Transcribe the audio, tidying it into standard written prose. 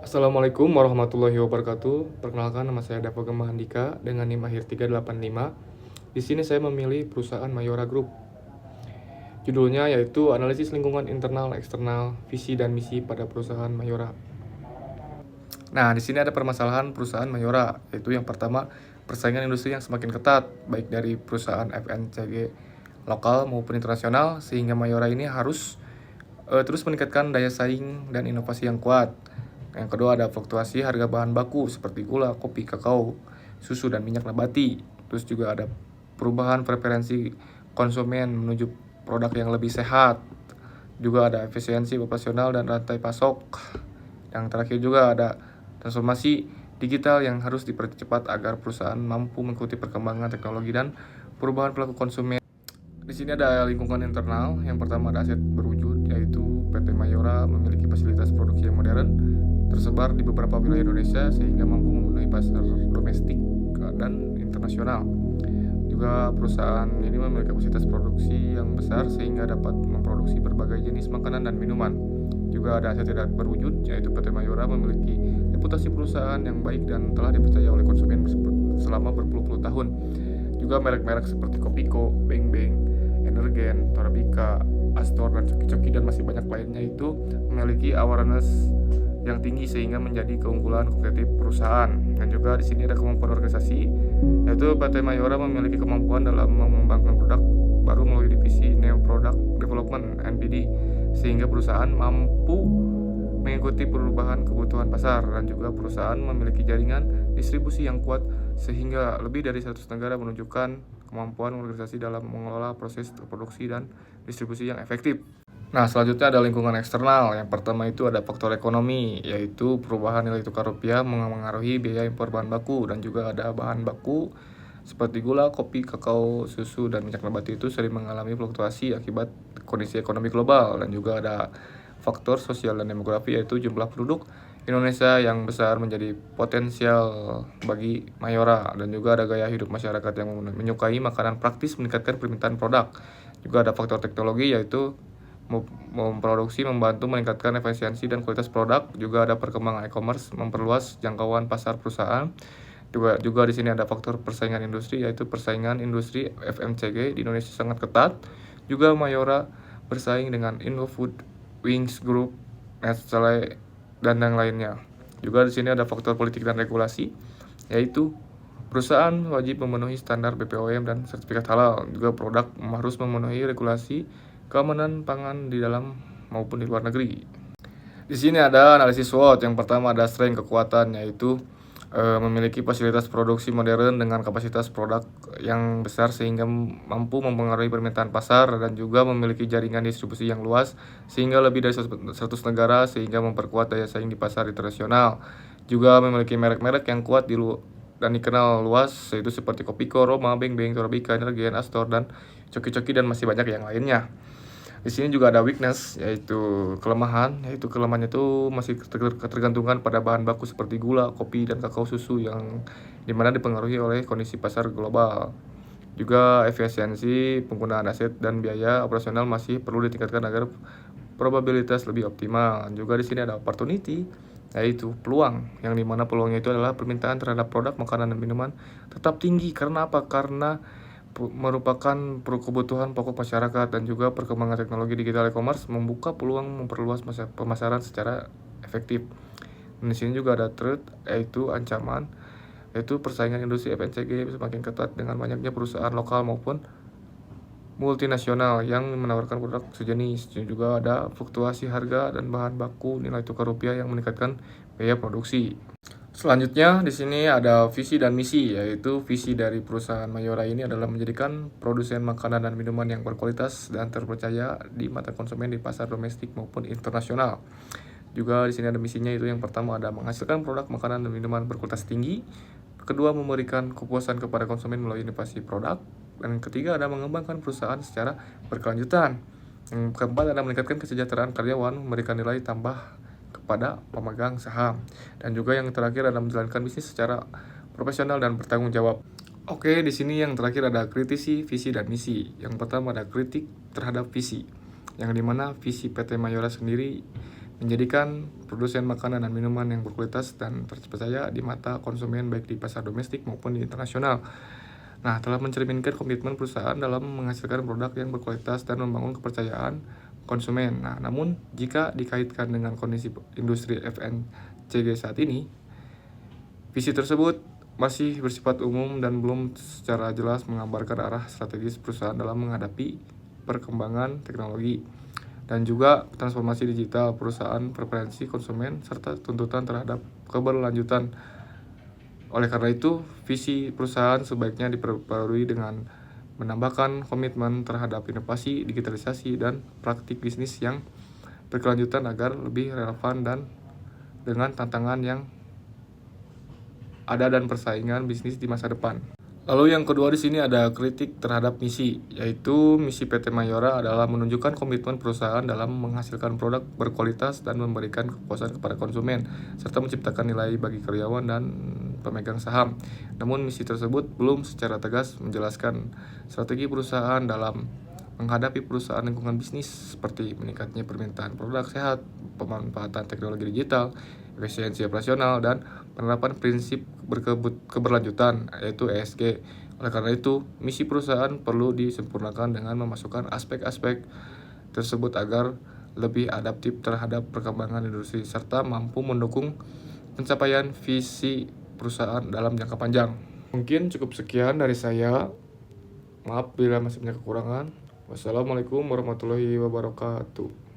Assalamualaikum warahmatullahi wabarakatuh. Perkenalkan, nama saya Dava Gema Andika dengan NIM akhir 385. Di sini saya memilih perusahaan Mayora Group. Judulnya yaitu Analisis Lingkungan Internal Eksternal, Visi dan Misi pada Perusahaan Mayora. Nah, di sini ada permasalahan perusahaan Mayora, yaitu yang pertama, persaingan industri yang semakin ketat, baik dari perusahaan FMCG lokal maupun internasional, sehingga Mayora ini harus terus meningkatkan daya saing dan inovasi yang kuat. Yang kedua, ada fluktuasi harga bahan baku seperti gula, kopi, kakao, susu, dan minyak nabati. Terus juga ada perubahan preferensi konsumen menuju produk yang lebih sehat. Juga ada efisiensi operasional dan rantai pasok. Yang terakhir juga ada transformasi digital yang harus dipercepat agar perusahaan mampu mengikuti perkembangan teknologi dan perubahan perilaku konsumen. Di sini ada lingkungan internal. Yang pertama ada aset berwujud, yaitu PT Mayora memiliki fasilitas produksi yang modern, tersebar di beberapa wilayah Indonesia sehingga mampu memenuhi pasar domestik dan internasional. Juga perusahaan ini memiliki kapasitas produksi yang besar sehingga dapat memproduksi berbagai jenis makanan dan minuman. Juga ada aset tidak berwujud, yaitu PT Mayora memiliki reputasi perusahaan yang baik dan telah dipercaya oleh konsumen selama berpuluh-puluh tahun. Juga merek-merek seperti Kopiko, Beng Beng, Energen, Torabika, Astor, dan Coki-Coki dan masih banyak lainnya itu memiliki awareness yang tinggi sehingga menjadi keunggulan kompetitif perusahaan. Dan juga di sini ada kemampuan organisasi, yaitu PT Mayora memiliki kemampuan dalam mengembangkan produk baru melalui divisi New Product Development (NPD), sehingga perusahaan mampu mengikuti perubahan kebutuhan pasar. Dan juga perusahaan memiliki jaringan distribusi yang kuat sehingga lebih dari 100 negara menunjukkan kemampuan organisasi dalam mengelola proses produksi dan distribusi yang efektif. Nah, selanjutnya ada lingkungan eksternal. Yang pertama itu ada faktor ekonomi, yaitu perubahan nilai tukar rupiah mengaruhi biaya impor bahan baku, dan juga ada bahan baku seperti gula, kopi, kakao, susu, dan minyak nabati itu sering mengalami fluktuasi akibat kondisi ekonomi global. Dan juga ada faktor sosial dan demografi, yaitu jumlah penduduk Indonesia yang besar menjadi potensial bagi Mayora. Dan juga ada gaya hidup masyarakat yang menyukai makanan praktis meningkatkan permintaan produk. Juga ada faktor teknologi, yaitu memproduksi membantu meningkatkan efisiensi dan kualitas produk. Juga ada perkembangan e-commerce memperluas jangkauan pasar perusahaan. Juga di sini ada faktor persaingan industri, yaitu persaingan industri FMCG di Indonesia sangat ketat. Juga Mayora bersaing dengan Indofood, Wings Group, Nestle, dan yang lainnya. Juga di sini ada faktor politik dan regulasi, yaitu perusahaan wajib memenuhi standar BPOM dan sertifikat halal. Juga produk harus memenuhi regulasi keamanan pangan di dalam maupun di luar negeri. Di sini ada analisis SWOT. Yang pertama ada strength, kekuatan, yaitu memiliki fasilitas produksi modern dengan kapasitas produk yang besar sehingga mampu mempengaruhi permintaan pasar, dan juga memiliki jaringan distribusi yang luas sehingga lebih dari 100 negara sehingga memperkuat daya saing di pasar internasional. Juga memiliki merek-merek yang kuat dan dikenal luas, yaitu seperti Kopiko, Roma, Beng Beng, Torabika, Energen, Astor, dan Coki-Coki, dan masih banyak yang lainnya. Di sini juga ada weakness, yaitu kelemahan. Yaitu kelemahannya itu masih ketergantungan pada bahan baku seperti gula, kopi, dan kakao susu yang dimana dipengaruhi oleh kondisi pasar global. Juga efisiensi penggunaan aset dan biaya operasional masih perlu ditingkatkan agar probabilitas lebih optimal. Juga di sini ada opportunity, yaitu peluang, yang dimana peluangnya itu adalah permintaan terhadap produk makanan dan minuman tetap tinggi. Karena apa? Karena merupakan kebutuhan pokok masyarakat, dan juga perkembangan teknologi digital e-commerce membuka peluang memperluas pemasaran secara efektif. Dan di sini juga ada threat, yaitu ancaman, yaitu persaingan industri FMCG semakin ketat dengan banyaknya perusahaan lokal maupun multinasional yang menawarkan produk sejenis. Dan juga ada fluktuasi harga dan bahan baku nilai tukar rupiah yang meningkatkan biaya produksi. Selanjutnya di sini ada visi dan misi, yaitu visi dari perusahaan Mayora ini adalah menjadikan produsen makanan dan minuman yang berkualitas dan terpercaya di mata konsumen di pasar domestik maupun internasional. Juga di sini ada misinya, itu yang pertama ada menghasilkan produk makanan dan minuman berkualitas tinggi. Kedua, memberikan kepuasan kepada konsumen melalui inovasi produk. Dan ketiga, ada mengembangkan perusahaan secara berkelanjutan. Yang keempat, ada meningkatkan kesejahteraan karyawan, memberikan nilai tambah kepada pemegang saham. Dan juga yang terakhir adalah menjalankan bisnis secara profesional dan bertanggung jawab. Oke, di sini yang terakhir ada kritisi visi dan misi. Yang pertama ada kritik terhadap visi, yang dimana visi PT Mayora sendiri menjadikan produsen makanan dan minuman yang berkualitas dan terpercaya di mata konsumen baik di pasar domestik maupun di internasional. Nah, telah mencerminkan komitmen perusahaan dalam menghasilkan produk yang berkualitas dan membangun kepercayaan konsumen. Nah, namun jika dikaitkan dengan kondisi industri FMCG saat ini, visi tersebut masih bersifat umum dan belum secara jelas menggambarkan arah strategis perusahaan dalam menghadapi perkembangan teknologi dan juga transformasi digital perusahaan, preferensi konsumen, serta tuntutan terhadap keberlanjutan. Oleh karena itu, visi perusahaan sebaiknya diperbarui dengan menambahkan komitmen terhadap inovasi, digitalisasi, dan praktik bisnis yang berkelanjutan agar lebih relevan dan dengan tantangan yang ada dan persaingan bisnis di masa depan. Lalu yang kedua di sini ada kritik terhadap misi, yaitu misi PT Mayora adalah menunjukkan komitmen perusahaan dalam menghasilkan produk berkualitas dan memberikan kepuasan kepada konsumen, serta menciptakan nilai bagi karyawan dan pemegang saham. Namun misi tersebut belum secara tegas menjelaskan strategi perusahaan dalam menghadapi perusahaan lingkungan bisnis seperti meningkatnya permintaan produk sehat, pemanfaatan teknologi digital, efisiensi operasional, dan penerapan prinsip keberlanjutan yaitu ESG. Oleh karena itu, misi perusahaan perlu disempurnakan dengan memasukkan aspek-aspek tersebut agar lebih adaptif terhadap perkembangan industri serta mampu mendukung pencapaian visi perusahaan dalam jangka panjang. Mungkin cukup sekian dari saya. Maaf bila masih banyak kekurangan. Wassalamualaikum warahmatullahi wabarakatuh.